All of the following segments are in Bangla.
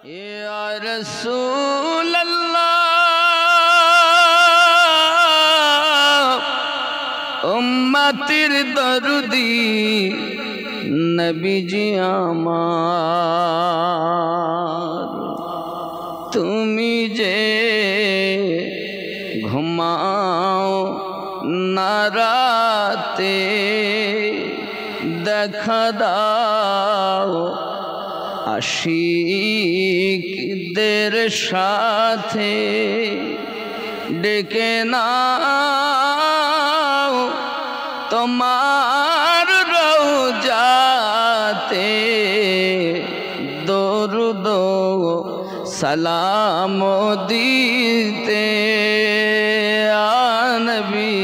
या रसूल अल्लाह उम्मतिर दरुदी नबी जी आमार तुमी जे घुमाओ नाराते দেখা দাও আশিকদের সাথে ডেকে নাও তোমার রওজাতে দরুদ সালাম দিতে আ নবী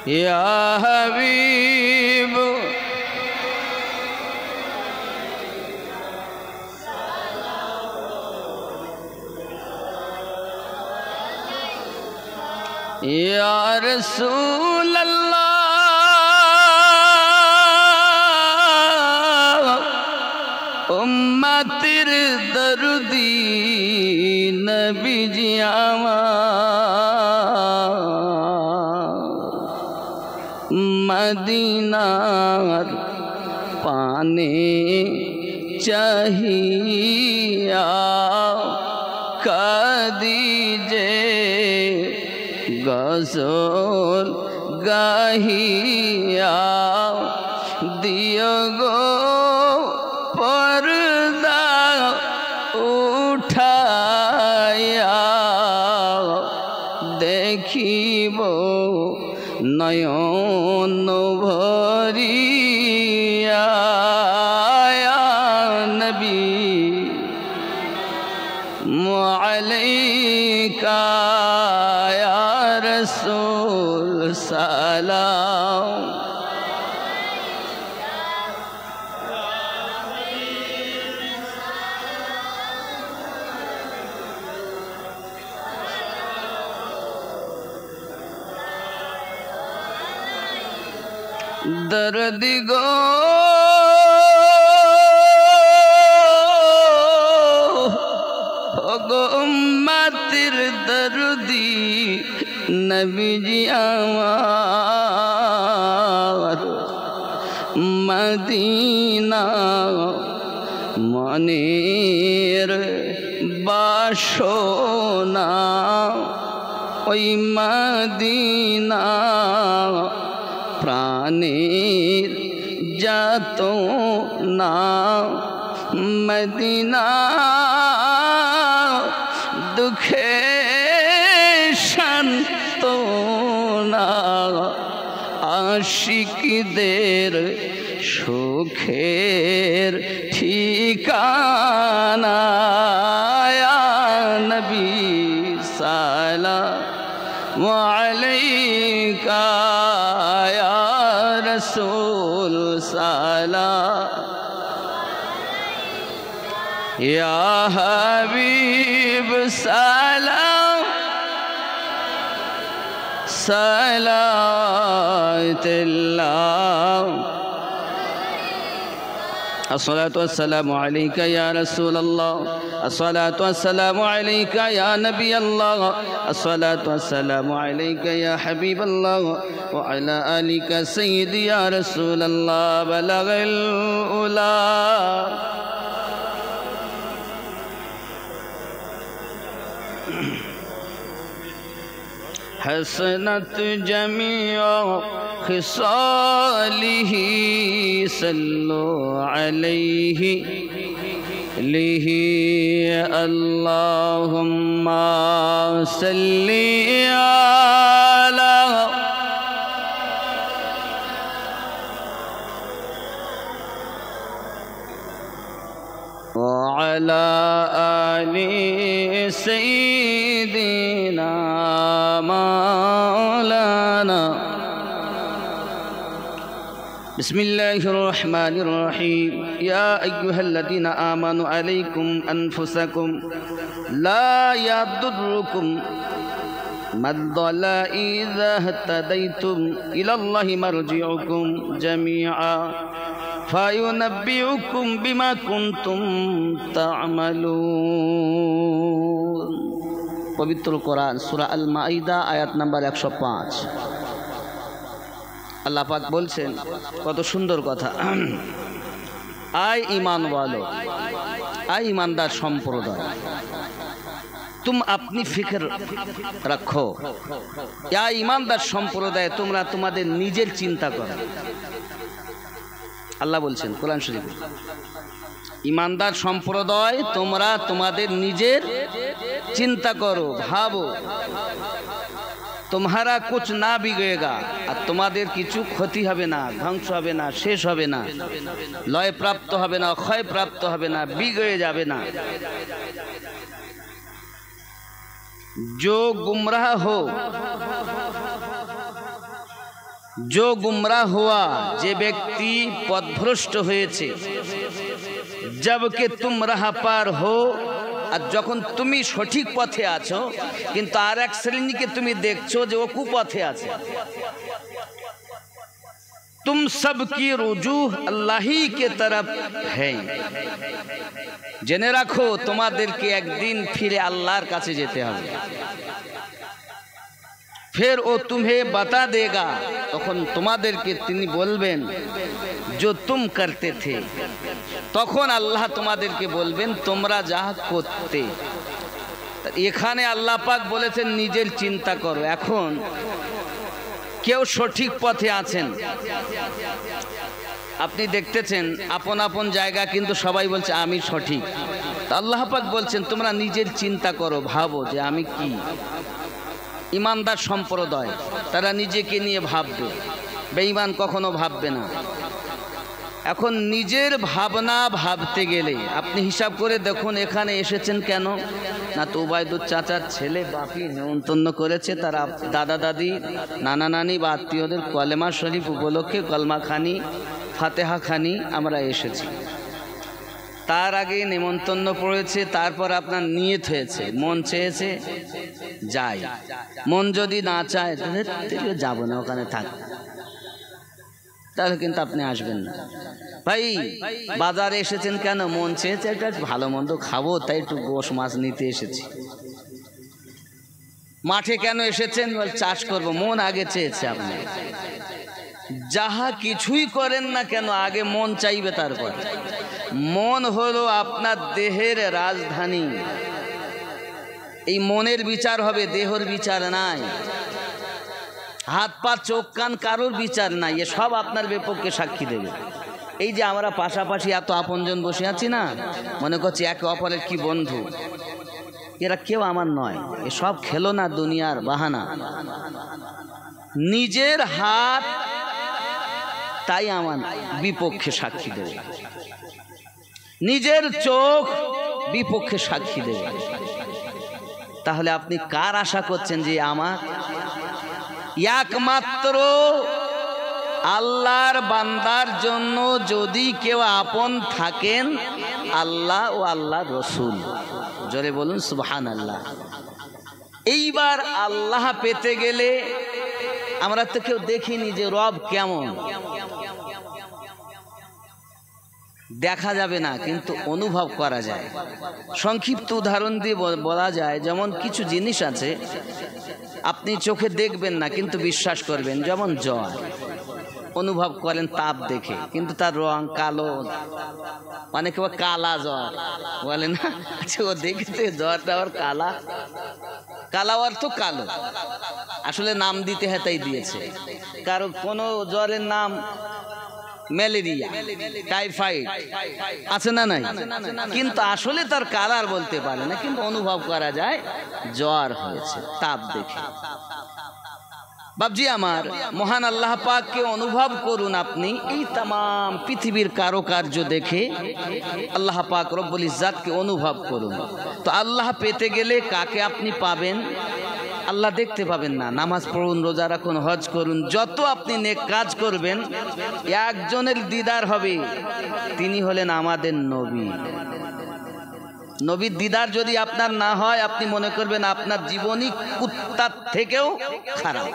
या हबीब या रसूल अल्लाह उम्मतिर दरुदी नबी जी मदीनार पाने चाहिया कदीजे गज़ल गाहिया दियो गो पर्दा उठाया देखिबो नयन भरिया नबी अलैका या रसूल सलाम दर्द गो उम्मतिर दर्दी नबी जी आमार मदीना मनेर बासना ओई मदीना प्राणेर जातो ना मदीना दुखे शांतना आशिकदेर सुखेर ठिकाना या नबी सलाम अलैका या रसूल सलाम या हबीब सलाम सलातुल्लाह अस्सलातु वस्सलामु अलैका या रसूल अल्लाह अस्सलातु वस्सलामु अलैका या नबी अल्लाह अस्सलातु वस्सलामु अलैका या हबीब अल्लाह व अला आलिका सय्यदी या रसूल अल्लाह बलगल उला हसनत जमीअ खिसालिही सल्लु अलैहि लिहि अल्लाहुम्मा सल्लि अला व अला आलि सय्यिदिना मौलाना बिस्मिल्लाहिर्रहमानिर्रहीम या अय्युहल्लज़ीना आमनु अलैकुम अनफुसकुम ला यदुर्रुकुम مَثَلَ إِذَا اهْتَدَيْتُمْ إِلَى اللَّهِ مَرْجِعُكُمْ جَمِيعًا فَيُنَبِّئُكُم بِمَا كُنتُمْ تَعْمَلُونَ। পবিত্র কোরআন সূরা আল মাইদা আয়াত নাম্বার 105। আল্লাহ পাক বলছেন, কত সুন্দর কথা, আয় ईमान वालो, आय ईमानदार সম্প্রদায়, तुम अपनी फिक्र रखो, या ईमानदार সম্প্রদায় তোমরা তোমাদের নিজের চিন্তা করো। আল্লাহ বলছেন কোরআন শরীফে, ईमानदार সম্প্রদায় তোমরা তোমাদের নিজের চিন্তা করো, ভাবো, तुम्हारा कुछ ना बिगड़ेगा, और तुम्हारे किछु क्षति হবে না, ধ্বংস হবে না, শেষ হবে না, লয় প্রাপ্ত হবে না, ক্ষয় প্রাপ্ত হবে না, বিগড়ে যাবে না। जो गुमराह हो, जो गुमराह हुआ, যে ব্যক্তি পথভ্রষ্ট হয়েছে, जबकि तुम राह पार हो, আর যখন তুমি সঠিক পথে আছো কিন্তু আর এক শ্রেণীকে তুমি দেখছো যে ও কুপথে আছে। तुम सबकी रुजूह अल्लाह ही के तरफ है, জেনে রাখো তোমাদেরকে একদিন ফিরে আল্লাহর কাছে যেতে হবে। फिर वो तुम्हें बता देगा, তখন তোমাদেরকে তিনি বলবেন जो तुम करते थे, তখন আল্লাহ তোমাদেরকে বলবেন তোমরা যা করতে। এখানে আল্লাহ পাক বলেছেন নিজের চিন্তা করো। এখন কেউ সঠিক পথে আছেন, আপনি দেখতেছেন আপন আপন জায়গা কিন্তু সবাই বলছে আমি সঠিক। আল্লাহ পাক বলছেন তোমরা নিজের চিন্তা করো, ভাবো যে আমি কি। ইমানদার সম্প্রদায় তারা নিজেকে নিয়ে ভাববে, বেঈমান কখনো ভাববে না। এখন নিজের ভাবনা ভাবতে গেলে আপনি হিসাব করে দেখুন এখানে এসেছেন কেন, না তো উবাইদুর চাচার ছেলে বাপি নেমন্তন্ন করেছে, তারা দাদা দাদি নানা নানি বা আত্মীয়দের কলেমা শরীফ উপলক্ষে কলমা খানি ফাতেহা খানি আমরা এসেছি। তার আগে নেমন্তন্ন পড়েছে, তারপর আপনার নিয়ত হয়েছে, মন চেয়েছে যাই, মন যদি না চায় তাহলে যাব না, ওখানে থাক, তাহলে কিন্তু আপনি আসবেন না। ভাই বাজারে এসেছেন কেন, মন চেয়েছে একটা ভালো মন্দ খাবো তাই একটু গোশ মাছ নিতে এসেছি। মাঠে কেন এসেছেন, চাষ করব, মন আগে চেয়েছে। আপনি যাহা কিছুই করেন না কেন আগে মন চাইবে, তারপর মন হলো আপনার দেহের রাজধানী। এই মনের বিচার হবে, দেহের বিচার নাই। হাত পা চোখ কান কারোর বিচার নাই, এ সব আপনার বিপক্ষে সাক্ষী দেবে। এই যে আমরা পাশাপাশি এত আপনজন বসে আছি না, মনে করছি একে অপরের কি বন্ধু, এরা কেউ আমার নয়, এ সব খেলনা, দুনিয়ার বাহানা। নিজের হাত তাই আমার বিপক্ষে সাক্ষী দেবে, নিজের চোখ বিপক্ষে সাক্ষী দেবে। তাহলে আপনি কার আশা করছেন যে আমার? একমাত্র আল্লাহর বান্দার জন্য যদি কেউ আপন থাকেন আল্লাহ ও আল্লাহর রসুল। জোরে বলুন সুবহানাল্লাহ। এইবার আল্লাহ পেতে গেলে আমরা তো কেউ দেখিনি যে রব কেমন, দেখা যাবে না কিন্তু অনুভব করা যায়। সংক্ষিপ্ত উদাহরণ দিয়ে বলা যায়, যেমন কিছু জিনিস আছে আপনি চোখে দেখবেন না কিন্তু বিশ্বাস করবেন, যেমন জ্বর, অনুভব করেন তাপ দেখে, কিন্তু তার রং কালো, অনেকে কালা জ্বর বলে না, আচ্ছা ও দেখেছে জ্বরটা আবার কালা, কালা অর্থ কালো, আসলে নাম দিতে হয় তাই দিয়েছে। কারো কোনো জ্বরের নাম ম্যালেরিয়া, টাইফয়েড আছে না নাই, কিন্তু আসলে তার কালার বলতে পারে না, কিন্তু অনুভব করা যায় জ্বর হয়েছে তাপ দেখে। বাবজি আমার, মহান আল্লাহ পাককে অনুভব করুন আপনি এই তাম পৃথিবীর কারুকার্য দেখে, আল্লাহ পাক রব্বুল ইজ্জাতকে অনুভব করুন। তো আল্লাহ পেতে গেলে কাকে আপনি পাবেন? আল্লাহ দেখতে পাবেন না। নামাজ পড়ুন, রোজা রাখুন, হজ করুন, যত আপনি নেক কাজ করবেন একজনের দিদার হবে, তিনি হলেন আমাদের নবী। নবীর দিদার যদি আপনার না হয়, আপনি মনে করবেন আপনার জীবনই কুত্তার থেকেও খারাপ।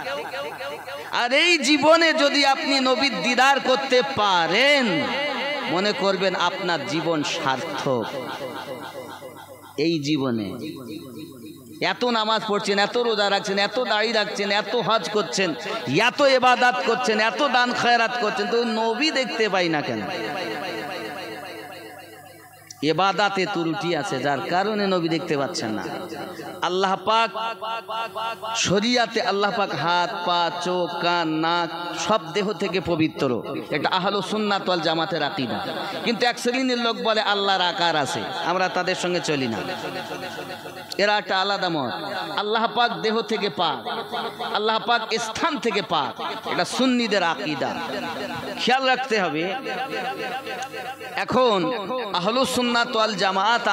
আর এই জীবনে যদি আপনি নবীর দিদার করতে পারেন, মনে করবেন আপনার জীবন সার্থক। এই জীবনে এত নামাজ পড়ছেন, এত রোজা রাখছেন, এত দাড়ি রাখছেন, এত হজ করছেন, এত ইবাদত করছেন, এত দান খয়রাত করছেন, তো নবী দেখতে পাই না কেন? ইবাদতে ত্রুটি আছে, যার কারণে নবী দেখতে পাচ্ছেন না। আল্লাহ পাক শরীয়তে আল্লাহ পাক হাত, পা, চোখ, কান, নাক সব দেহ থেকে পবিত্র। এটা আহলুস সুন্নাত ওয়াল জামাতের আকীদা। কিন্তু এক শ্রেণীর লোক বলে আল্লাহর আকার আছে, আমরা তাদের সঙ্গে চলি না। এরা একটা আলাদা মত। আল্লাহ পাক দেহ থেকে পাক, আল্লাহ পাক স্থান থেকে পাক, এটা সুন্নিদের আকীদা। খেয়াল রাখতে হবে। এখন আহলুস সুন্নাত ওয়াল জামাত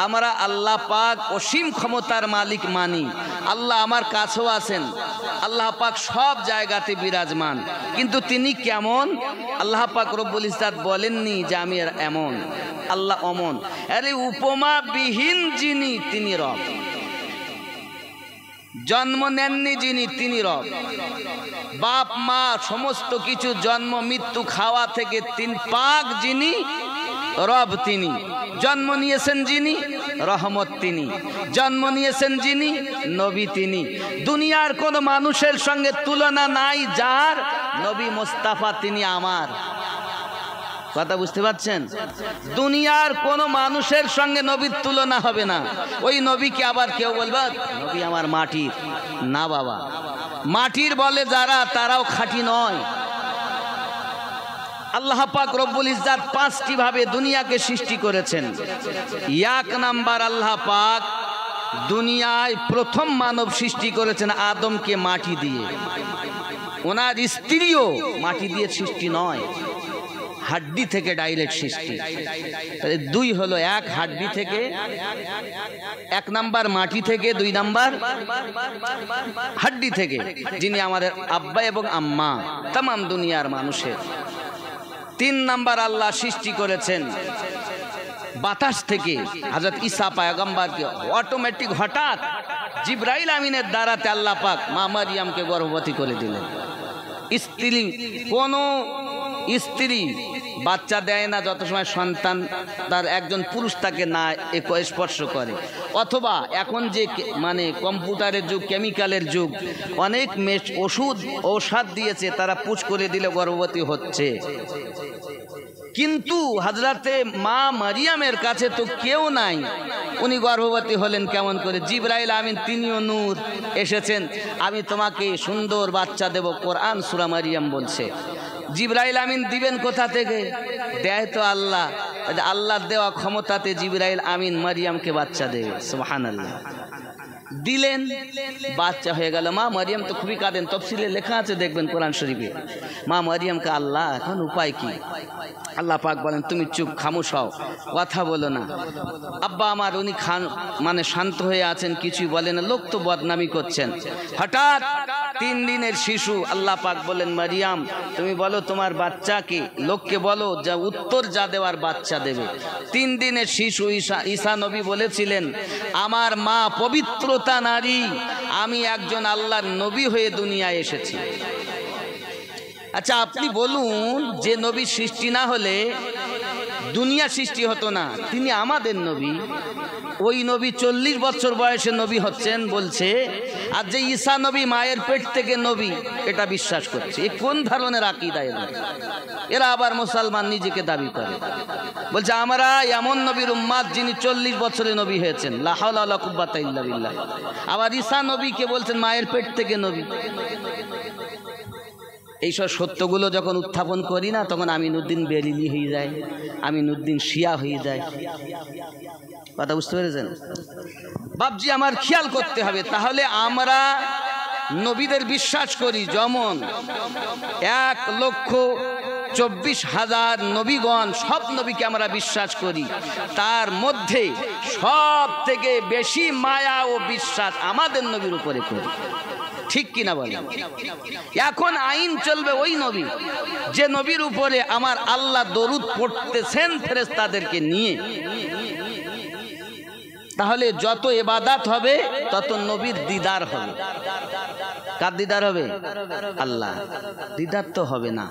আমরা আল্লাহ পাক অসীম ক্ষমতার মালিক মানি। আল্লাহ আমার কাছেও আছেন, আল্লাহ পাক সব জায়গাতে বিরাজমান। কিন্তু তিনি কেমন? আল্লাহ পাক রব্বুল ইজ্জত বলেননি যে আমি এমন, আল্লাহ অমন। আরে উপমা বিহীন যিনি, তিনি রব। জন্ম নেননি যিনি, তিনি রব। বাপ মা সমস্ত কিছু, জন্ম মৃত্যু খাওয়া থেকে তিন পাক যিনি, রব তিনি। জন্ম নিয়েছেন যিনি, রহমত তিনি। জন্ম নিয়েছেন যিনি, নবী তিনি। দুনিয়ার কোন মানুষের সঙ্গে তুলনা নাই যার, নবী মুস্তাফা তিনি আমার। কথা বুঝতে পারছেন? দুনিয়ার কোন মানুষের সঙ্গে নবীর তুলনা হবে না। ওই নবীকে আবার কেউ বলবে নবী আমার মাটির, না বাবা। মাটির বলে যারা, তারাও খাঁটি নয়। আল্লাহ পাক রব্বুল ইজ্জত পাঁচটি ভাবে দুনিয়াকে সৃষ্টি করেছেন। এক নাম্বার, আল্লাহ পাক দুনিয়ায় প্রথম মানব সৃষ্টি করেছেন আদমকে মাটি দিয়ে। ওনার স্ত্রীও মাটি দিয়ে সৃষ্টি নয়, হাড্ডি থেকে ডাইরেক্ট সৃষ্টি। দুই হলো, এক হাড্ডি থেকে, এক নাম্বার মাটি থেকে, দুই নাম্বার হাড্ডি থেকে, যিনি আমাদের আব্বা এবং আম্মা তামাম দুনিয়ার মানুষের। তিন নাম্বার আল্লাহ সৃষ্টি করেছেন বাতাস থেকে হযরত ঈসা পয়গম্বরকে। অটোমেটিক হঠাৎ জিবরাইল আমিনের দ্বারাতে আল্লাহ পাক মা মারিয়ামকে গর্ভবতী করে দিলেন। স্ত্রী, কোন স্ত্রী বাচ্চা দেয় না যত সময় সন্তান তার একজন পুরুষ তাকে না স্পর্শ করে। অথবা এখন যে মানে কম্পিউটারের যুগ, কেমিক্যালের যুগ, অনেক ঔষধ দিয়েছে, তারা পুশ করে দিলে গর্ভবতী হচ্ছে। কিন্তু হযরতে মা মারিয়ামের কাছে তো কেউ নাই, উনি গর্ভবতী হলেন কেমন করে? জিবরাইল আমিন তিনিও নূর এসেছেন, আমি তোমাকে সুন্দর বাচ্চা দেব। কোরআন সূরা মারিয়াম বলছে। জিবরাইল আমিন দিবেন কোথা থেকে? দেয় তো আল্লাহ। আল্লাহর দেওয়া ক্ষমতাতে জিবরাইল আমিন মারিয়ামকে বাচ্চা দেবে। সুবহানাল্লাহ। দিলেন, বাচ্চা হয়ে গেল। মা মারিয়াম তো খুবই কাঁদেন, তফসিলে লেখা আছে, দেখবেন কোরআন শরীফে। মা মারিয়ামকে আল্লাহ, এখন উপায় কি? আল্লাহ পাক বলেন তুমি চুপ, খামোশ হও, কথা বলো না। আব্বা আমার উনি মানে শান্ত হয়ে আছেন, কিছুই বলেন না, লোক তো বদনামি করছেন। হঠাৎ 3 দিনের শিশু, আল্লাহ পাক বলেন মারিয়াম তুমি বলো তোমার বাচ্চাকে, লোককে বলো যা উত্তর যা দেওয়ার বাচ্চা দেবে। 3 দিনের শিশু ঈসা নবী বলেছিলেন আমার মা পবিত্রতা নারী, আমি একজন আল্লাহর নবী হয়ে দুনিয়ায় এসেছি। আচ্ছা আপনি বলুন, যে নবী সৃষ্টি না হলে দুনিয়া সৃষ্টি হতো না, তিনি আমাদের নবী। ওই নবী 40 বছর বয়সে নবী হচ্ছেন বলছে, আর যে ঈসা নবী মায়ের পেট থেকে নবী, এটা বিশ্বাস করছে। এ কোন ধরনের আকীদা এদের? এরা আবার মুসলমান নিজেকে দাবি করে, বলছে আমরা এমন নবীর উম্মাত যিনি 40 বছরে নবী হয়েছেন। লা হাওলা ওয়ালা কুওয়াতা ইল্লা বিল্লাহ। আবার ঈসা নবীকে বলছেন মায়ের পেট থেকে নবী। এইসব সত্যগুলো যখন উত্থাপন করি না, তখন আমিনুদ্দিন বেরিলি হয়ে যায়, আমিনুদ্দিন শিয়া হয়ে যায়। কথা বুঝতে পেরেছেন বাপজি? আমার খেয়াল করতে হবে। তাহলে আমরা নবীদের বিশ্বাস করি, যেমন 1,24,000 নবীগণ, সব নবীকে আমরা বিশ্বাস করি। তার মধ্যে সব থেকে বেশি মায়া ও বিশ্বাস আমাদের নবীর উপরে করি, ঠিক কিনা বলেন? এখন আইন চলবে ওই নবী, যে নবীর উপরে আমার আল্লাহ দরুদ পড়তেছেন ফেরেশতাদেরকে নিয়ে। তাহলে যত ইবাদত হবে তত নবীর দিদার হবে। কার দিদার হবে? আল্লাহ। দিদার তো হবে না,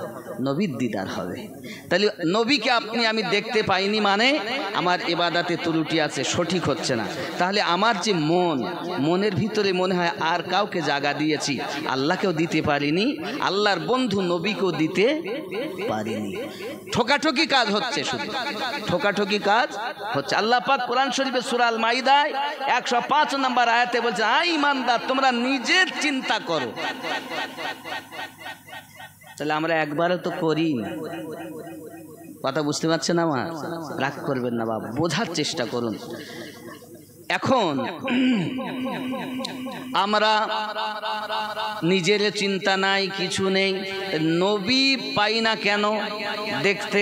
নবীর দিদার হবে। তাহলে নবীকে আপনি আমি দেখতে পাইনি মানে আমার ইবাদতে ত্রুটি আছে, সঠিক হচ্ছে না। তাহলে আমার যে মনের ভিতরে মনে হয় আর কাউকে জায়গা দিয়েছি, আল্লাহকেও দিতে পারিনি, আল্লাহর বন্ধু নবীকেও দিতে পারিনি। ঠোকাঠকি কাজ হচ্ছে, শুধু ঠোকাঠকি কাজ হচ্ছে। আল্লাহ পাক কোরআন শরীফে সূরা আল মাইদায় 105 নম্বর আয়াতে বলছে, আই ঈমানদার তোমরা নিজের চিন্তা করো। তাহলে আমরা একবারও তো করি না। কথা বুঝতে পারছেন আমার? রাগ করবেন না বাবা, বোঝার চেষ্টা করুন। এখন আমরা নিজের চিন্তা নাই, কিছু নেই, নবী পাই না কেন? দেখতে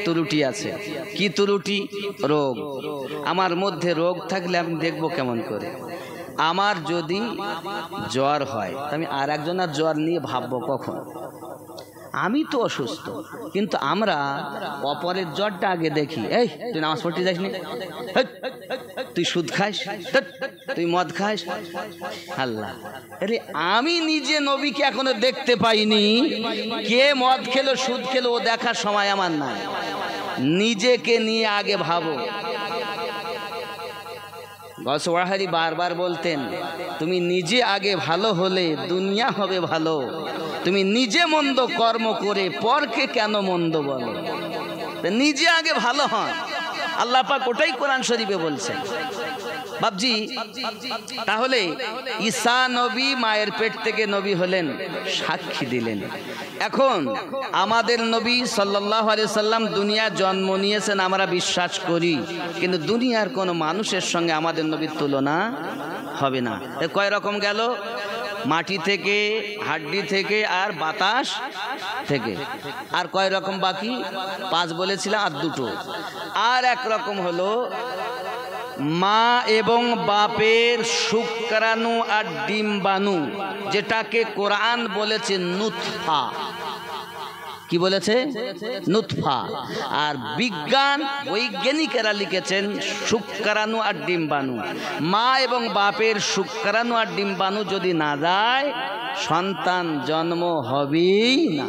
ত্রুটি আছে। কি ত্রুটি? রোগ। আমার মধ্যে রোগ থাকলে আমি দেখবো কেমন করে? আমার যদি জ্বর হয় আমি আর একজনের জ্বর নিয়ে ভাববো কখন? আমি তো অসুস্থ, কিন্তু আমরা অপরের জ্বরটা আগে দেখি। এই তুই নামাজ পড়তে যাসনি, তুই সুদ খাস, তুই মদ খাস। আল্লাহ, আরে আমি নিজে নবীকে এখনো দেখতে পাইনি, কে মদ খেলো সুদ খেলো ও দেখার সময় আমার নাই। নিজেকে নিয়ে আগে ভাবো। গৌসওয়াহারি বারবার বলতেন, তুমি নিজে আগে ভালো হলে দুনিয়া হবে ভালো। তুমি নিজে মন্দ কর্ম করে পরকে কেন মন্দ বলো? নিজে আগে ভালো হন। আল্লাহ পাক ওটাই কোরআন শরীফে বলছেন। বাবজি, তাহলে ঈসা নবী মায়ের পেট থেকে নবী হলেন, সাক্ষী দিলেন। এখন আমাদের নবী সাল্লাল্লাহু আলাইহি সাল্লাম দুনিয়া জন্ম নিয়েছেন আমরা বিশ্বাস করি, কিন্তু দুনিয়ার কোনো মানুষের সঙ্গে আমাদের নবীর তুলনা হবে না। কয় রকম গেল? মাটি থেকে, হাড্ডি থেকে, আর বাতাস থেকে। আর কয় রকম বাকি? 5 বলেছিলাম, আর 2। আর এক রকম হলো মা এবং বাপের শুক্রাণু আর ডিম্বাণু, যেটাকে কোরআন বলেছে নুতফা। কি বলেছে? নুতফা। আর বৈজ্ঞানিকেরা লিখেছেন শুক্রাণু আর ডিম্বাণু। মা এবং বাপের শুক্রাণু আর ডিম্বাণু যদি না যায়, সন্তান জন্ম হবেই না।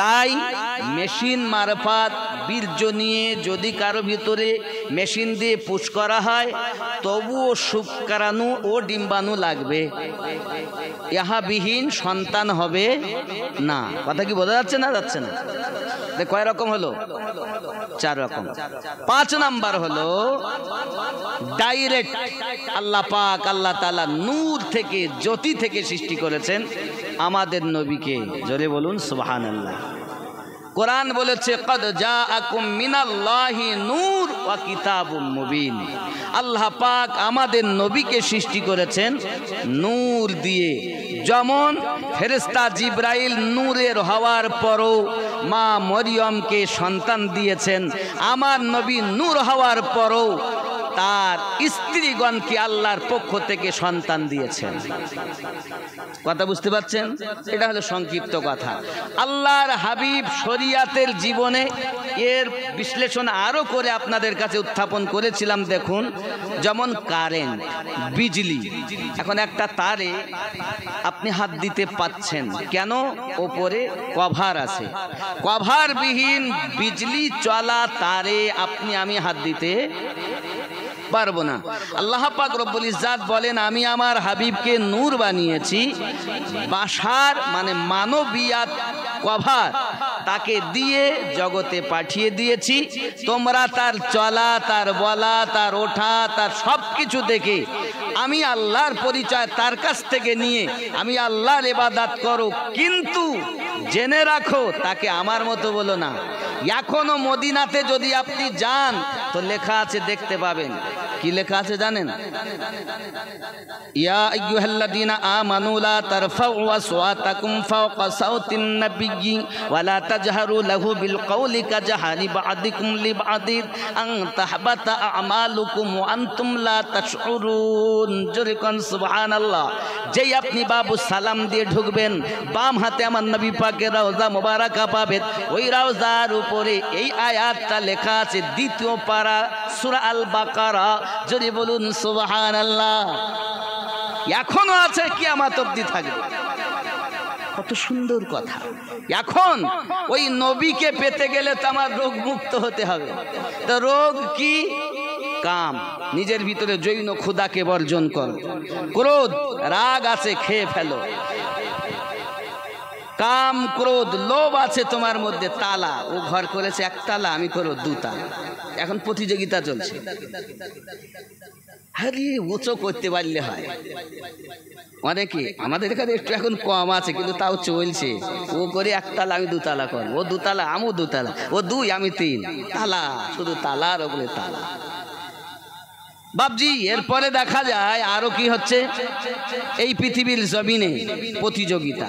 তাই মেশিন মারফত বীর্য নিয়ে যদি কারো ভিতরে মেশিন দিয়ে পুশ করা হয়, তবুও শুক্রাণু ও ডিম্বাণু লাগবে, ইহা বিহীন সন্তান হবে না। কথা কি বোঝা যাচ্ছে না? যাচ্ছে না? কয় রকম হলো? 4 রকম। 5 নাম্বার হলো ডাইরেক্ট আল্লাহ পাক, আল্লাহ তাআলা নূর থেকে, জ্যোতি থেকে সৃষ্টি করেছেন আমাদের নবীকে। জোরে বলুন সুবহানাল্লাহ। কোরআন বলেছে, কদ জাআকুম মিনাল্লাহি নূর ওয়া কিতাবুম মুবিন। আল্লাহ পাক আমাদের নবীকে সৃষ্টি করেছেন নূর দিয়ে। যেমন ফেরেশতা জিবরাইল নূরের হওয়ার পরও মা মরিয়মকে সন্তান দিয়েছেন, আমার নবী নূর হওয়ার পরও তার স্ত্রীগণকে আল্লাহর পক্ষ থেকে সন্তান দিয়েছেন। কথা বুঝতে পারছেন? এটা হলো সংক্ষিপ্ত কথা। আল্লাহর হাবিব শরিয়াতের জীবনে এর বিশ্লেষণ আরো করে আপনাদের কাছে উত্থাপন করেছিলাম। দেখুন, যেমন কারেন্ট, বিজলি। এখন একটা তারে আপনি হাত দিতে পাচ্ছেন কেন? ওপরে কভার আছে। কভারবিহীন বিজলি চলা তারে আপনি আমি হাত দিতে পারবো না। আল্লাহ পাক রব্বুল ইজ্জাত বলেন, আমি আমার হাবিবকে নূর বানিয়েছি, বাশার মানে মানবিয়াত কভার তাকে দিয়ে জগতে পাঠিয়ে দিয়েছি। তোমরা তার চলা, তার বলা, তার ওঠা, তার সব কিছু দেখে আমি আল্লাহর পরিচয় তার কাছ থেকে নিয়ে আমি আল্লাহর ইবাদত করো, কিন্তু জেনে রাখো তাকে আমার মতো বলো না। এখনো মদিনাতে যদি আপনি যান তো লেখা আছে, দেখতে পাবেন, কি লেখা আছে জানেন? ইয়া আইয়ুহাল্লাযীনা আমানু লা তারফাউ আসওয়াতাকুম ফাওকা সাওতিন নাবিয়্যি ওয়া লা তাজহারু লাহু বিল কওলি কাজহারি বা'দিকুম লিবা'দিন আন তাহবাতা আমালুকুম ওয়া আনতুম লা তাশউরুন। জোরে কোন সুবহানাল্লাহ। যেই আপনি বাবু সালাম দিয়ে ঢুকবেন, বাম হাতে আমার নবী পাকের রওজা মোবারকা পাবেন। ওই রওজার উপরে এই আয়াতটা লেখা আছে, দ্বিতীয় পারা সূরা আল বাকারা। যদি বলুন সুবহানাল্লাহ। এখনো আছে, কিয়ামত অবধি থাকবে। কত সুন্দর কথা। এখন ওই নবীকে পেতে গেলে তো আমার রোগ মুক্ত হতে হবে। তো রোগ কি? কাম। নিজের ভিতরে জৈন ক্ষুধাকে বর্জন করো। ক্রোধ, রাগ আছে, খেয়ে ফেলো। কাম, ক্রোধ, লোভ আছে তোমার মধ্যে, তালা। ও ঘর করেছে একতলা, আমি করো দুতলা। এখন প্রতিযোগিতা চলছে। আরে উঁচু করতে পারলে হয়। অনেকে আমাদের এখানে একটু এখন কম আছে, কিন্তু তাও চলছে। ও করে একতলা, আমি দুতলা করবো। ও দুতলা, আমিও দুতলা। ও দুই, আমি তিন। তালা, শুধু তালার ওপরে তালা। বাবজি, এরপরে দেখা যায় আরো কি হচ্ছে। এই পৃথিবীর জমিনে প্রতিযোগিতা,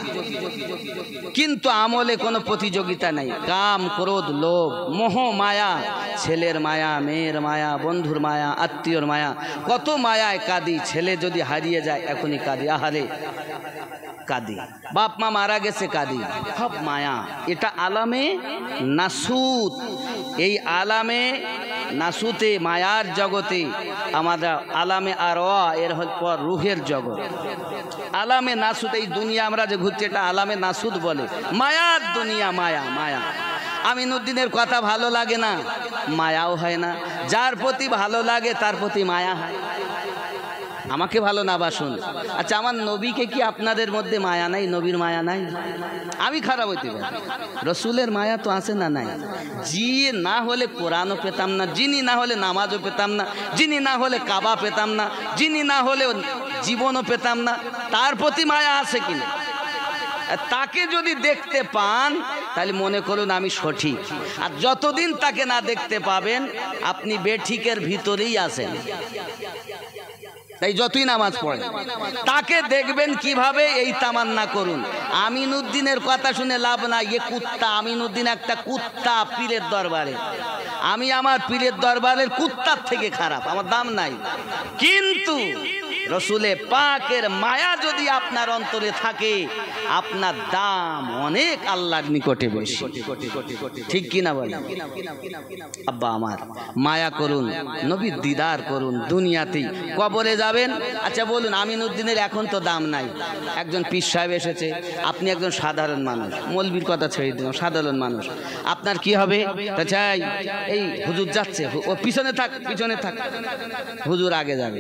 কিন্তু আমলে কোনো প্রতিযোগিতা নাই। কাম, ক্রোধ, লোভ, মোহ, মায়া, ছেলের মায়া, মেয়ের মায়া, বন্ধুর মায়া, আত্মীয়র মায়া, কত মায়ায় কাঁদি। ছেলে যদি হারিয়ে যায় এখনই কাঁদি, আহারে কাঁদি। বাপ মা মারা গেছে কাঁদি। সব মায়া। এটা আলামে নাসুত। এই আলামে নাসুতে, মায়ার জগতে আমরা আলামে আরওয়া, এর পর রুহের জগৎ। আলামে নাসুত, এই দুনিয়া আমরা যে ঘুরছি এটা আলামে নাসুত বলে। মায়ার দুনিয়া, মায়া মায়া। আমিনুদ্দিনের কথা ভালো লাগে না, মায়াও হয় না। যার প্রতি ভালো লাগে তার প্রতি মায়া হয়। আমাকে ভালো না বাসুন। আচ্ছা, আমার নবীকে কি আপনাদের মধ্যে মায়া নাই? নবীর মায়া নাই? আমি খারাপ হইতে পারি, রসুলের মায়া তো আছে না নাই? যিনি না হলে কোরআনও পেতাম না, যিনি না হলে নামাজও পেতাম না, যিনি না হলে কাবা পেতাম না, যিনি না হলে জীবনও পেতাম না। তার প্রতি মায়া আছে কিনা? তাকে যদি দেখতে পান তাহলে মনে করুন আমি সঠিক। আর যতদিন তাকে না দেখতে পাবেন আপনি বেঠিকের ভিতরেই আছেন। তাই যতই নামাজ পড়েন তাকে দেখবেন কিভাবে, এই তামান্না করুন। আমিনুদ্দিনের কথা শুনে লাভ নাই। এ কুত্তা, আমিনুদ্দিন একটা কুত্তা পীরের দরবারে। আমি আমার পীরের দরবারের কুত্তার থেকে খারাপ, আমার দাম নাই। কিন্তু রসুলে পাকের মায়া যদি আপনার অন্তরে থাকে, আপনার দাম অনেক আল্লাহর নিকটে বেশি। ঠিক কিনা বলেন? আব্বা আমার, মায়া করুন, নবীর দিদার করুন। দুনিয়াতেই কবরে যাবেন। আচ্ছা বলুন, আমিনুদ্দিনের এখন তো দাম নাই। একজন পীর সাহেব এসেছে, আপনি একজন সাধারণ মানুষ, মৌলবীর কথা ছেড়ে দিলাম, সাধারণ মানুষ, আপনার কি হবে? চাই এই হুজুর যাচ্ছে, ও পিছনে থাক, পিছনে থাক। হুজুর আগে যাবে,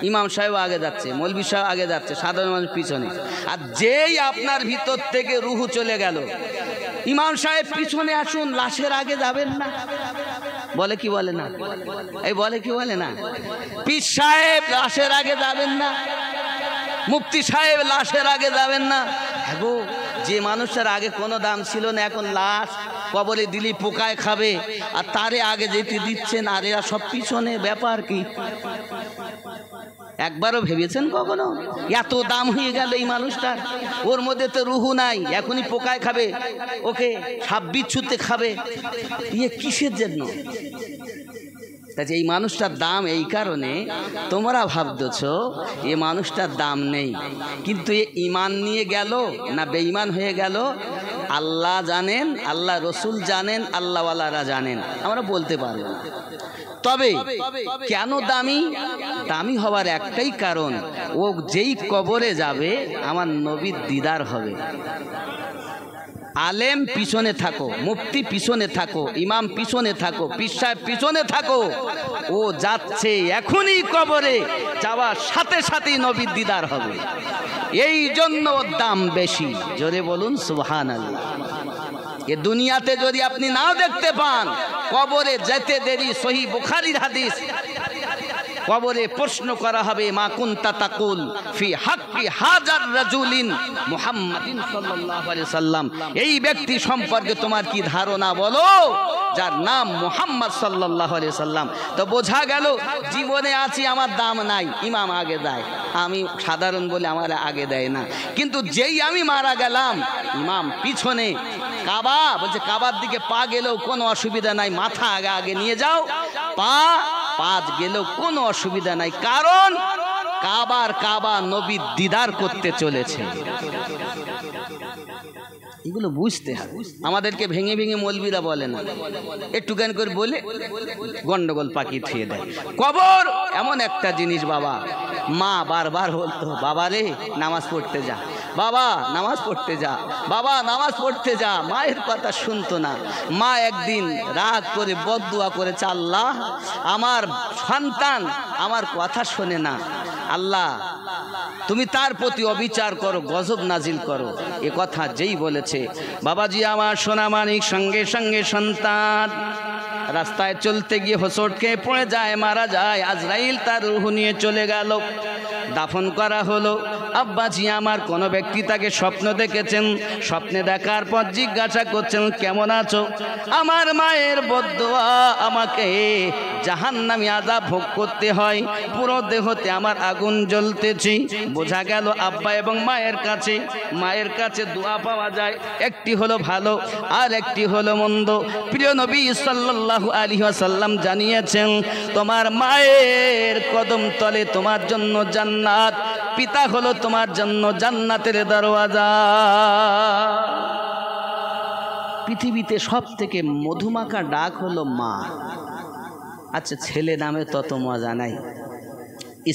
ইমাম সাহেব আগে যাচ্ছে, মৌলবী সাহেব আগে যাচ্ছে, সাধারণ মানুষ পিছনে। আর যেই আপনার ভিতর থেকে রুহু চলে গেল, ইমাম সাহেব পিছনে আসুন, লাশের আগে যাবেন না। বলে কি বলে না? এই বলে কি বলে না? পীর সাহেব লাশের আগে যাবেন না, মুফতি সাহেব লাশের আগে যাবেন না। হ্যাঁ গো, যে মানুষটার আগে কোনো দাম ছিল না, এখন লাশ কবরে দিলি পোকায় খাবে, আর তারে আগে যেতে দিচ্ছেন, আর এরা সব পিছনে। ব্যাপার কি? একবারও ভেবেছেন কখনো? এত দাম হয়ে গেল এই মানুষটার, ওর মধ্যে তো রুহু নাই, এখনই পোকায় খাবে, ওকে সাপ বিচ্ছুতে খাবে। ইয়ে কিসের জন্য? তাই এই মানুষটার দাম এই কারণে তোমরা ভাবতেছ এ মানুষটার দাম নেই, কিন্তু এ ঈমান নিয়ে গেল না বেঈমান হয়ে গেল আল্লাহ জানেন, আল্লাহ রসুল জানেন, আল্লাহওয়ালারা জানেন, আমরা বলতে পারবো না। তবে কেন দামি? দামি হওয়ার একটাই কারণ, ও যেই কবরে যাবে আমার নবীর দিদার হবে। আলেম পিছনে থাকো, মুফতি পিছনে থাকো, ইমাম পিছনে থাকো, পীর সাহেব পিছনে থাকো, ও যাচ্ছে এখনই কবরে, যাওয়ার সাথে সাথেই নবীর দিদার হবে। এই জন্য ওর দাম বেশি। জোরে বলুন সুবহানাল্লাহ। এ দুনিয়াতে যদি আপনি নাও দেখতে পান, কবরে যেতে দেরি। সহিহ বুখারীর হাদিস, কবরে প্রশ্ন করা হবে মা কুনতা তাকুল ফি হাক্কি হাজার রাজুলিন মুহাম্মাদিন সাল্লাল্লাহু আলাইহি সাল্লাম, এই ব্যক্তি সম্পর্কে তোমার কি ধারণা বলো যার নাম মুহাম্মদ সাল্লাল্লাহু আলাইহি সাল্লাম। তো বোঝা গেল জীবনে আছি আমার দাম নাই, ইমাম আগে দেয়, আমি সাধারণ বলে আমার আগে দেয় না, কিন্তু যেই আমি মারা গেলাম ইমাম পিছনে। কাবা বলছে কাবার দিকে পা গেলেও কোনো অসুবিধা নাই, মাথা আগে আগে নিয়ে যাও, পা গেলেও কোনো অসুবিধা নাই, কারণ কাবা নবী দিদার করতে চলেছে। এগুলো বুঝতে হবে, আমাদেরকে ভেঙে ভেঙে মৌলবীরা বলে না, একটুখানি করে বলে গন্ডগোল পাকি থুয়ে দেয়। কবর এমন একটা জিনিস বাবা, মা বারবার বলতো বাবা রে নামাজ পড়তে যা, বাবা নামাজ পড়তে যা, বাবা নামাজ পড়তে যা। মায়ের কথা শুনতো না। মা একদিন রাগ করে বদদুয়া করেছে, আল্লাহ আমার সন্তান আমার কথা শোনে না, আল্লাহ তুমি তার প্রতি অবিচার করো, গজব নাজিল করো। এ কথা যেই বলেছে বাবাজি আমার সোনা মানিক সঙ্গে সঙ্গে সন্তান রাস্তায় চলতে গিয়ে হোঁচট খেয়ে পড়ে যায়, মারা যায়। আজরাইল তার রূহ নিয়ে চলে গেল, দাফন করা হলো। আব্বাজি আমার কোনো ব্যক্তি তাকে স্বপ্ন দেখেছেন, স্বপ্নে দেখার পর জিজ্ঞাসা করছেন কেমন আছো? আমার মায়ের বদদুয়া, আমাকে জাহান্নামী আযাব ভোগ করতে হয়, পুরো দেহতে আমার আগুন জ্বলতেছে। বোঝা গেল আব্বা এবং মায়ের কাছে দোয়া পাওয়া যায়, একটি হলো ভালো আর একটি হলো মন্দ। প্রিয় নবী সাল্লাল্লাহু আলাইহি ওয়াসাল্লাম জানিয়েছেন তোমার মায়ের কদম তলে তোমার জন্য জান্নাত, পিতা হলো তোমার জন্য জান্নাতের দরওয়াজা। পৃথিবীতে সব থেকে মধুমাখা ডাক হলো মা। আচ্ছা, ছেলে নামে তত মজা নাই,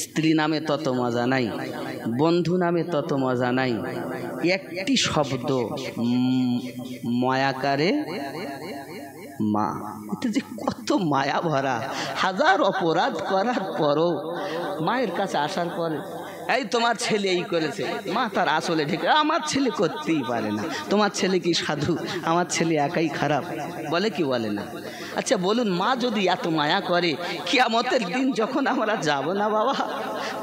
স্ত্রী নামে তত মজা নাই, বন্ধু নামে তত মজা নাই, একটি শব্দ মায়াকারে মা, এটা যে কত মায়া ভরা। হাজার অপরাধ করার পরও মায়ের কাছে আসার পরে এই তোমার ছেলে এই করেছে, মা তার আসলে ঠিক আমার ছেলে করতেই পারে না, তোমার ছেলে কি সাধু, আমার ছেলে একাই খারাপ, বলে কি বলে না? আচ্ছা বলুন, মা যদি এত মায়া করে, কিয়ামতের দিন যখন আমরা যাব না বাবা,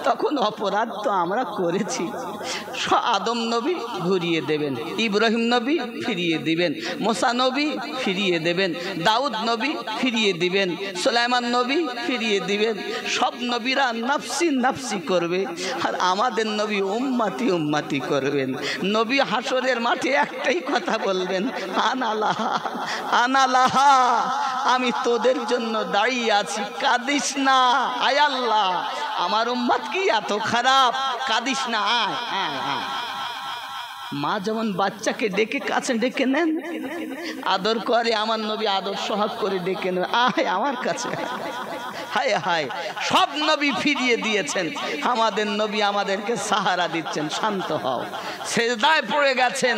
তখন অপরাধ তো আমরা করেছি, আদম নবী ঘুরিয়ে দেবেন, ইব্রাহিম নবী ফিরিয়ে দিবেন, মুসা নবী ফিরিয়ে দেবেন, দাউদ নবী ফিরিয়ে দিবেন, সুলাইমান নবী ফিরিয়ে দিবেন। সব নবীরা নাফসি নাফসি করবে, আর আমাদের নবী উম্মতি উম্মতি করবেন। নবী হাসরের মাঠে একটাই কথা বলবেন, আনালাহা আনালাহা, আমি তোদের জন্য দাঁড়িয়ে আছি, কাঁদিস না। আয় আল্লাহ, আমার উম্মত কি এত খারাপ, কাঁদিস না, আয় আয় আয়। মা যেমন বাচ্চাকে ডেকে কাছে ডেকে নেন, আদর করে, আমার নবী আদর সোহাগ করে ডেকে নেন, আয় আমার কাছে। হায় হায়, সব নবী ফিরিয়ে দিয়েছেন, আমাদের নবী আমাদেরকে সাহারা দিচ্ছেন, শান্ত হও। সেজদায় পড়ে গেছেন,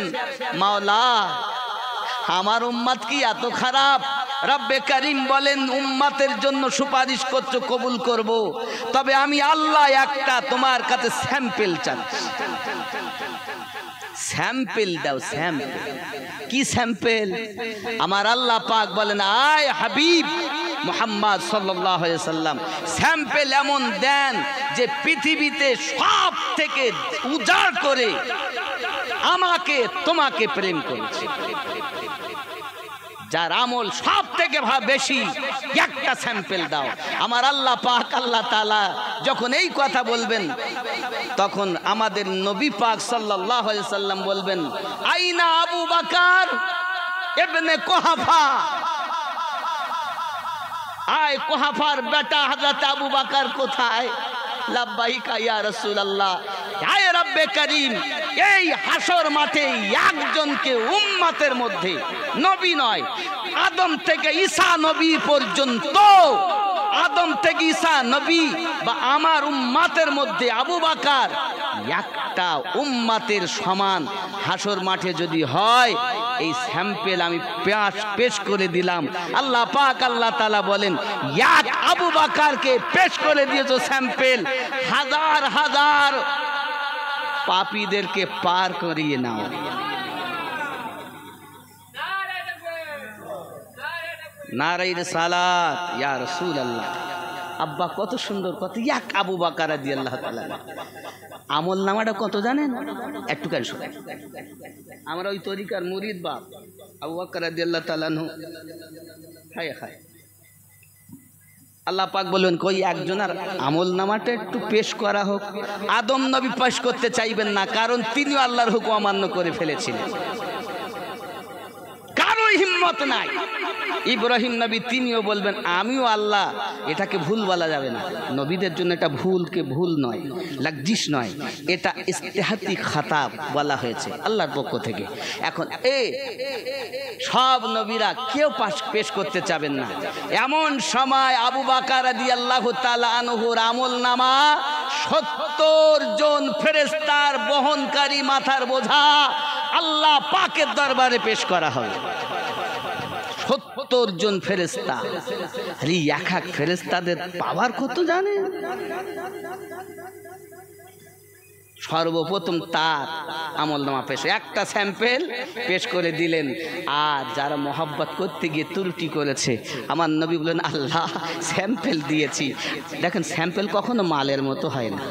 মাওলা আমার উম্মত কি এত খারাপ? রব্বে কারীম বলেন উম্মতের জন্য সুপারিশ করছো, কবুল করব, তবে আমি আল্লাহ একটা তোমার কাছে স্যাম্পল চাচ্ছি। স্যাম্পল দাও, স্যাম্পল। কি স্যাম্পল? আমার আল্লাহ পাক বলেন আয় হাবিব মুহাম্মদ সাল্লাল্লাহু আলাইহি সাল্লাম, স্যাম্পল এমন দেন যে পৃথিবীতে সব থেকে উজাড় করে আমাকে তোমাকে প্রেম করেছে, যার আমল সব থেকে বেশি, একটা স্যাম্পল দাও। আমার আল্লাহ পাক আল্লাহ তাআলা যখন এই কথা বলবেন, তখন আমাদের নবী পাক সাল্লাল্লাহু আলাইহি সাল্লাম বলবেন আইনা আবু বকর ইবনে কুহাফা, আয় কুহাফার বেটা হযরত আবু বকর কোথায়? লাব্বাইকা ইয়া রাসূলুল্লাহ। আয় রব্বে করিম, এই হাসর মাঠে একজনকে উম্মতের মধ্যে, নবী নয়, আদম থেকে ঈসা নবী পর্যন্ত, আদম থেকে ঈসা নবী বা আমার উম্মতের মধ্যে আবু বকর একটা উম্মতের সমান হাসর মাঠে যদি হয়, এই স্যাম্পল আমি পেশ করে দিলাম। আল্লাহ পাক আল্লাহ তাআলা বলেন এক আবু বকরকে পেশ করে দিয়েছো স্যাম্পল, হাজার হাজার পাপীদেরকে পার করিয়ে নাও। নারে রিসালাত ইয়া রাসূলুল্লাহ। আব্বা কত সুন্দর কত এক আবু বকর রাদিয়াল্লাহু তাআলা। আমল নামাটা কত জানেন? একটু কেন শুনে, আমরা ওই তরিকার মুরিদ বাপ আবু বকর রাদিয়াল্লাহু তাআলা খায় খায়। আল্লাহ পাক বললেন কই একজনের আমল নামাটা একটু পেশ করা হোক। আদম নবী পেশ করতে চাইবেন না, কারণ তিনিও আল্লাহর হুকুম অমান্য করে ফেলেছিলেন, কারো হিম্মত নাই। ইব্রাহিম নবী তিনিও বলবেন আমিও আল্লাহ, এটাকে ভুল বলা যাবে না। নবীদের জন্য এটা ভুলকে ভুল নয়, লাগজিস নয়, এটা ইস্তেহাতি খাতাব বলা হয়েছে আল্লাহর পক্ষ থেকে। এখন সব নবীরা কেউ পেশ করতে চাবেন না। এমন সময় আবু বকর রাদিয়াল্লাহু তাআলা আনহুর আমল নামা 70 জন ফেরেশতার বহনকারী মাথার বোঝা আল্লাহ পাকের দরবারে পেশ করা হবে। 70 জন ফেরেশতা। আরে এক এক ফেরেশতাদের পাওয়ার কত জানেন? সর্বপ্রথম তার আমলনামা পেশ, একটা স্যাম্পেল পেশ করে দিলেন। আর যারা মহব্বত করতে গিয়ে ত্রুটি করেছে, আমার নবী বলেন আল্লাহ স্যাম্পেল দিয়েছি। দেখেন স্যাম্পেল কখনো মালের মতো হয় না,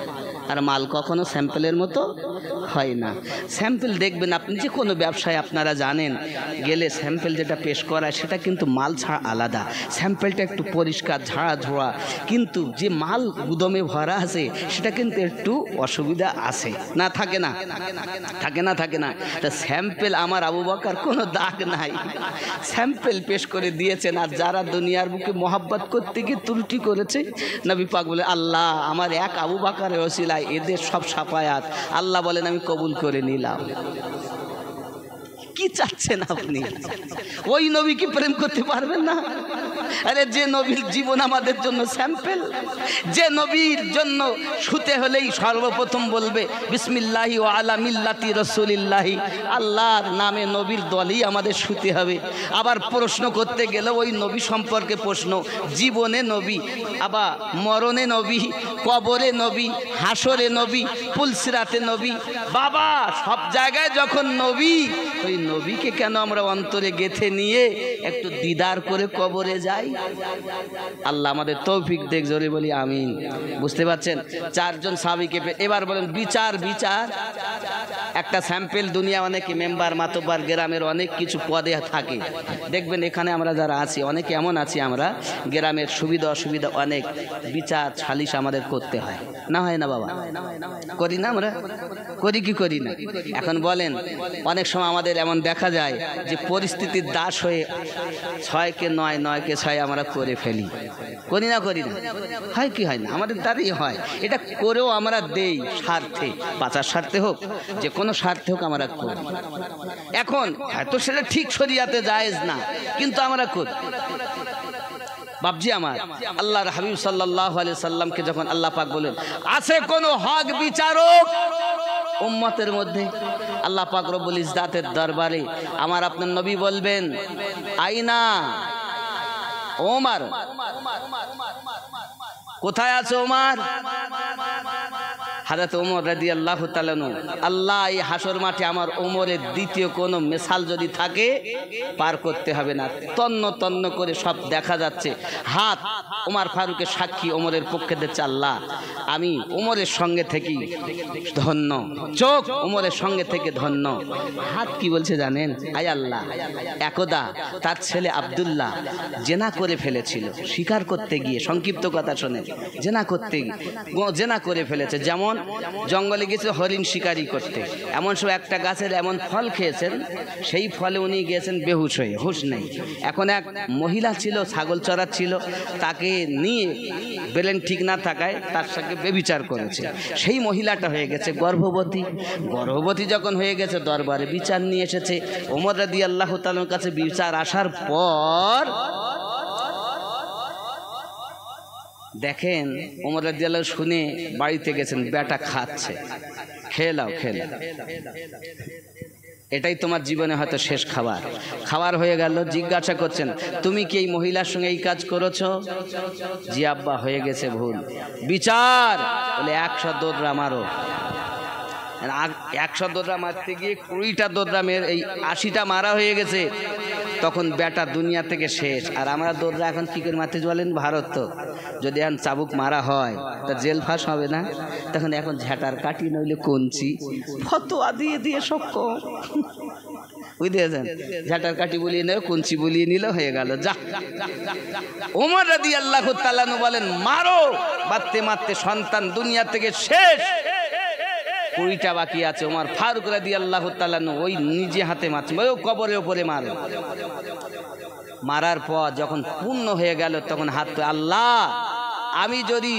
আর মাল কখনো স্যাম্পেলের মতো হয় না। স্যাম্পেল দেখবেন আপনি যে কোনো ব্যবসায় আপনারা জানেন গেলে স্যাম্পেল যেটা পেশ করায় সেটা কিন্তু মাল ছাড়া আলাদা। স্যাম্পেলটা একটু পরিষ্কার ঝাড়া ঝোড়া, কিন্তু যে মাল গুদমে ভরা আছে সেটা কিন্তু একটু অসুবিধা আছে না, থাকে না, থাকে না, থাকে না। তা স্যাম্পেল আমার আবু বকর কোনো দাগ নাই, স্যাম্পেল পেশ করে দিয়েছেন। আর যারা দুনিয়ার বুকে মহব্বত করতে গিয়ে ত্রুটি করেছে, নবী পাক বলে আল্লাহ আমার এক আবু বকরের ওসিলায় এদের সব সাফায়াত আল্লাহ বলেন আমি কবুল করে নিলাম। কি চাচ্ছেন আপনি? ওই নবী কি প্রেম করতে পারবেন না? আরে যে নবীর জীবন আমাদের জন্য স্যাম্পেল, যে নবীর জন্য শুতে হলেই সর্বপ্রথম বলবে বিসমিল্লাহি ওয়া আলা মিল্লাতি রাসূলিল্লাহি, আল্লাহর নামে নবীর দলই আমাদের শুতে হবে। আবার প্রশ্ন করতে গেলে ওই নবী সম্পর্কে প্রশ্ন, জীবনে নবী, আবার মরণে নবী, কবরে নবী, হাসরে নবী, পুলসিরাতে নবী। বাবা সব জায়গায় যখন নবী, ওই নবীকে কেন আমরা অন্তরে গেথে নিয়ে একটু দিদার করে কবরে যাই? আল্লাহ আমাদের তৌফিক দেখ, জোরে বলি আমিন। বুঝতে পারছেন? 4 জন সাহাবীকে। এবার বলেন বিচার, বিচার একটা স্যাম্পেল। দুনিয়া অনেকে মেম্বার মাতব্বার গ্রামের অনেক কিছু পদে থাকে, দেখবেন এখানে আমরা যারা আছি অনেকে এমন আছি আমরা গ্রামের সুবিধা অসুবিধা অনেক বিচার সালিশ আমাদের করতে হয়, না হয় না বাবা? করি না? আমরা করি কি করি না? এখন বলেন অনেক সময় আমাদের এমন দেখা যায় যে পরিস্থিতির দাস হয়ে 6কে 9, 9কে 6 আমরা করে ফেলি, করি না? করি না? হয় কি হয় না? আমাদের দ্বারাই হয়। এটা করেও আমরা দেই স্বার্থে, বাঁচার স্বার্থে হোক, যে কোনো স্বার্থে হোক আমরা করি। এখন হয়তো সেটা ঠিক শরিয়াতে জায়েজ না, কিন্তু আমরা করি। বাপজি আমার, আল্লাহর হাবিব সাল্লাল্লাহু আলাইহি সাল্লামকে যখন আল্লাহ পাক বলেন আছে কোন হক বিচারক উম্মতের মধ্যে, আল্লাহ পাক রব্বুল ইজ্জাতের দরবারে আমার আপনার নবী বলবেন আইনা ওমর, কোথায় আছে ওমর? হযরত ওমর রাদিয়াল্লাহু তাআলা নু, আল্লাহ এই হাসর মাঠে আমার ওমরের দ্বিতীয় কোনো মিসাল যদি থাকে পার করতে হবে না। তন্ন তন্ন করে সব দেখা যাচ্ছে, হাত ওমর ফারুকের সাক্ষী ওমরের পক্ষে দিচ্ছে আল্লাহ, আমি ওমরের সঙ্গে থেকে ধন্য, চোখ ওমরের সঙ্গে থেকে ধন্য। হাত কি বলছে জানেন? আয় আল্লাহ, একদা তার ছেলে আব্দুল্লাহ জেনা করে ফেলেছিল, স্বীকার করতে গিয়ে, সংক্ষিপ্ত কথা শোনেন, জেনা করতে গিয়ে জেনা করে ফেলেছে। যেমন জঙ্গলে গেছে হরিণ শিকারি করতে, এমন সব একটা গাছের এমন ফল খেয়েছেন, সেই ফলে উনি গিয়েছেন বেহুশ হয়ে, হুঁশ নেই। এখন এক মহিলা ছিল, ছাগল চড়াচ্ছিল, তাকে নিয়ে ব্রেন ঠিক না থাকায় তার সঙ্গে বেবিচার করেছে। সেই মহিলাটা হয়ে গেছে গর্ভবতী। গর্ভবতী যখন হয়ে গেছে দরবারে বিচার নিয়ে এসেছে। ওমর রাদিয়াল্লাহু তাআলার কাছে বিচার আসার পর দেখেন ওমর রাদিয়াল্লাহু শুনে বাড়িতে গেছেন, বেটা খাচ্ছে, খেয়ে নাও, খেয়ে নাও, এটাই তোমার জীবনে হয়তো শেষ খাবার। খাবার হয়ে গেল, জিজ্ঞাসা করছেন তুমি কি এই মহিলার সঙ্গে এই কাজ করেছো? জি আব্বা, হয়ে গেছে ভুল। বিচার বলে 100 দৌড়া মারো। 100 দোদরা মারতে গিয়ে 20টা দোদরা মেরে এই 80টা মারা হয়ে গেছে, তখন বেটা দুনিয়া থেকে শেষ। আর আমরা দোদরা এখন কি করে মারতে বলেন? ভারত তো যদি এখন চাবুক মারা হয় তা জেল ফাঁস হবে না, তখন এখন ঝাঁটার কাটি নইলে কঞ্চি ফতোয়া দিয়ে দিয়ে সব কম বুঝতেছেন, ঝাঁটার কাটি বলিয়ে নেবে, কঞ্চি বলিয়ে নিলে হয়ে গেল। যা ওমর রাদিয়াল্লাহু তাআলা আনহু বলেন মারো, মারতে মারতে সন্তান দুনিয়া থেকে শেষ, 20টা বাকি আছে। ওমর ফারুক রাদিয়াল্লাহু তাআলা আনহু ওই নিজে হাতে মারছে, ওই কবরের উপরে মারে। মারার পর যখন পূর্ণ হয়ে গেল তখন হাত, আল্লাহ আমি যদি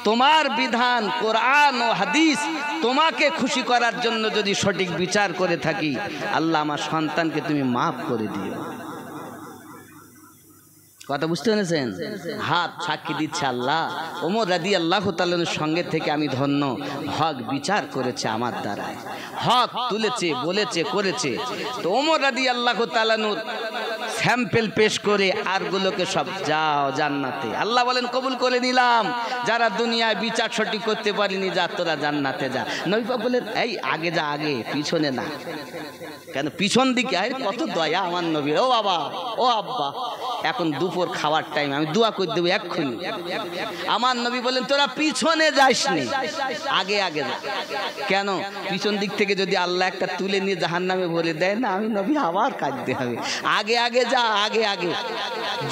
তোমার বিধান কোরআন ও হাদিস তোমাকে খুশি করার জন্য যদি সঠিক বিচার করে থাকি, আল্লাহ আমার সন্তানকে তুমি মাফ করে দিও। কথা বুঝতে পেরেছেন? হাত সাক্ষী দিচ্ছে আল্লাহ ওমর রাদিয়াল্লাহু তাআলা আনহুর সঙ্গে থেকে আমি ধন্য, হক বিচার করেছে আমার দ্বারায়, হক তুলেছে, বলেছে, করেছে। তো ওমর রাদিয়াল্লাহু তাআলা আনহুর স্যাম্পল পেশ করে আরগুলোকে সব যাও জান্নাতে। আল্লাহ বলেন কবুল করে নিলাম, যারা দুনিয়ায় বিচার সঠিক করতে পারিনি যা তোরা জান্নাতে যা। নবী পাক বলেন এই আগে যা, আগে পিছনে না। কেন পিছন দিকে? আরে কত দয়া আমার নবীর। ও বাবা, ও আব্বা, এখন দুপুর খাওয়ার টাইম, আমি দোয়া করে দেবো এক্ষুনি। আমার নবী বলেন তোরা পিছনে যাসনি, আগে আগে যা। কেন? পিছন দিক থেকে যদি আল্লাহ একটা তুলে নিয়ে জাহান্নামে ভরে দেয় না, আমি নবী আবার কাঁদতে হবে। আগে আগে যা, আগে আগে।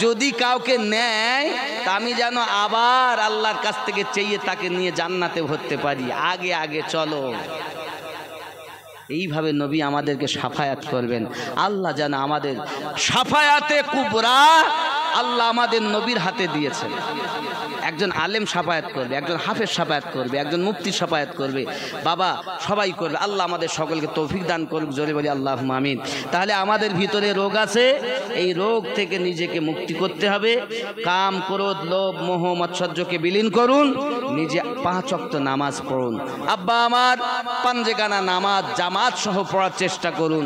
যদি কাউকে নেয় তা আমি যেন আবার আল্লাহর কাছ থেকে চেয়ে তাকে নিয়ে জান্নাতে ভরতে পারি। আগে আগে চলো। এইভাবে নবী আমাদেরকে সাফায়াত করবেন। আল্লাহ যেন আমাদের সাফায়াতে কুবরা আল্লাহ আমাদের নবীর হাতে দিয়েছেন। একজন আলেম সাফায়াত করবে, একজন হাফেজ সাফায়াত করবে, একজন মুফতি সাফায়াত করবে, বাবা সবাই করবে। আল্লাহ আমাদের সকলকে তৌফিক দান করুক, জোরে বলি আল্লাহুম্মা আমিন। তাহলে আমাদের ভিতরে রোগ আছে, এই রোগ থেকে নিজেকে মুক্তি করতে হবে। কাম, ক্রোধ, লোভ, মোহ, মৎসর্যকে বিলীন করুন, নিজে 5 ওয়াক্ত নামাজ পড়ুন। আব্বা আমার পাঞ্জেগানা নামাজ জামাত সহ পড়ার চেষ্টা করুন,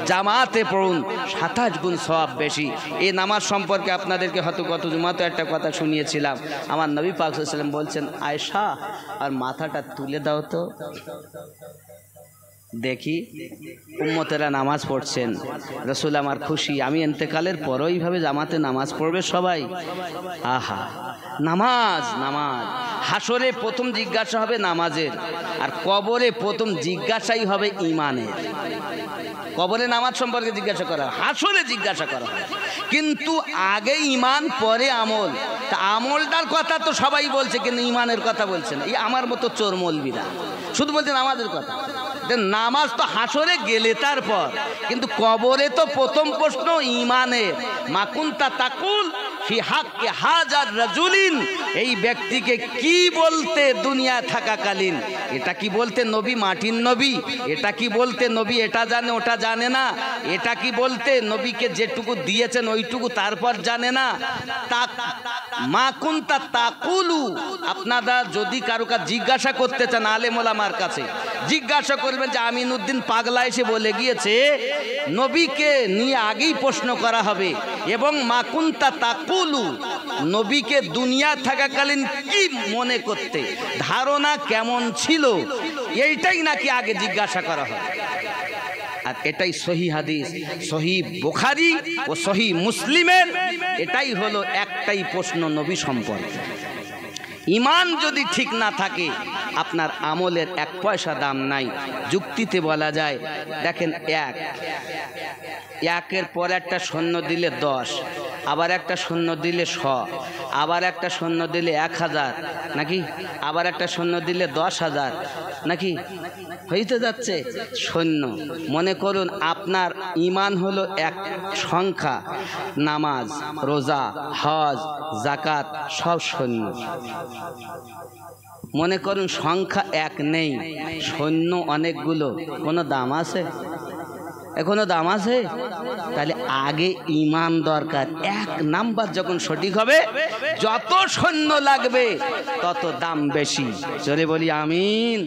জামাতে পড়ুন, 27 গুণ সওয়াব বেশি। এই নামাজ সম্পর্কে আপনাদেরকে হয়তো গত জুমাতে একটা কথা শুনিয়েছিলাম। আমার নবী পাক সাল্লাল্লাহু আলাইহি ওয়াসাল্লাম বলছেন, আয়েশা আর মাথাটা তুলে দাও তো দেখি। উম্মতেরা নামাজ পড়ছেন, রাসূল আমার খুশি, আমি ইন্তেকালের পরও এইভাবে জামাতে নামাজ পড়বে সবাই। আহা, নামাজ নামাজ। হাসরে প্রথম জিজ্ঞাসা হবে নামাজের, আর কবরে প্রথম জিজ্ঞাসাই হবে ঈমানের। কবরে নামাজ সম্পর্কে জিজ্ঞাসা করা, হাসরে জিজ্ঞাসা করা, কিন্তু আগে ঈমান পরে আমল। তা আমলটার কথা তো সবাই বলছে, কিন্তু ঈমানের কথা বলছে না। এই আমার মতো চোর মৌলবীরা শুধু বলছে নামাজের কথা। নামাজ তো হাসরে গেলে তারপর, কিন্তু কবরে তো প্রথম প্রশ্ন ঈমানের। মাকুনতা তাকুল ফি হাক্কি হাজার রাজুলিন, এই ব্যক্তিকে কি বলতে দুনিয়া থাকাকালীন? এটা কি বলতে নবী মাটির নবী? এটা কি বলতে নবী এটা জানে ওটা জানে না? এটা কি বলতে নবীকে যেটুকু দিয়েছেন ওইটুকু তারপর জানে না? মাকুনতা তাকুলু, আপনারা যদি কারো কাছে জিজ্ঞাসা করতে চান আলেম ওলামার কাছে, জিজ্ঞাসা করবেন যে আমিনউদ্দিন পাগলা এসে বলে গিয়েছে নবীকে নিয়ে আগেই প্রশ্ন করা হবে, এবং মাকুনতা তাকুলু, নবীকে দুনিয়া থাকাকালীন কি মনে করতে, ধারণা কেমন ছিল, এইটাই নাকি আগে জিজ্ঞাসা করা হবে। আর এটাই সহি হাদিস, সহি বুখারী ও সহি মুসলিমের এটাই হলো একটাই প্রশ্ন নবী সম্পর্কে। ঈমান যদি ঠিক না থাকে আপনার আমলের 1 পয়সা দাম নাই। যুক্তিতে বলা যায়, দেখেন একের পর একটা শূন্য দিলে 10, আবার একটা শূন্য দিলে 100, আবার একটা শূন্য দিলে 1000 নাকি, আবার একটা শূন্য দিলে 10,000 নাকি, হইতে যাচ্ছে শূন্য। মনে করুন আপনার ঈমান হলো এক সংখ্যা, নামাজ, রোজা, হজ, যাকাত সব শূন্য। মনে করুন সংখ্যা 1 নেই, শূন্য অনেকগুলো, কোনো দাম আছে? এখনো দাম আছে? তাহলে আগে ঈমান দরকার। 1 নাম্বার যখন সঠিক হবে, যত সৈন্য লাগবে তত দাম বেশি। জোরে বলি আমিন।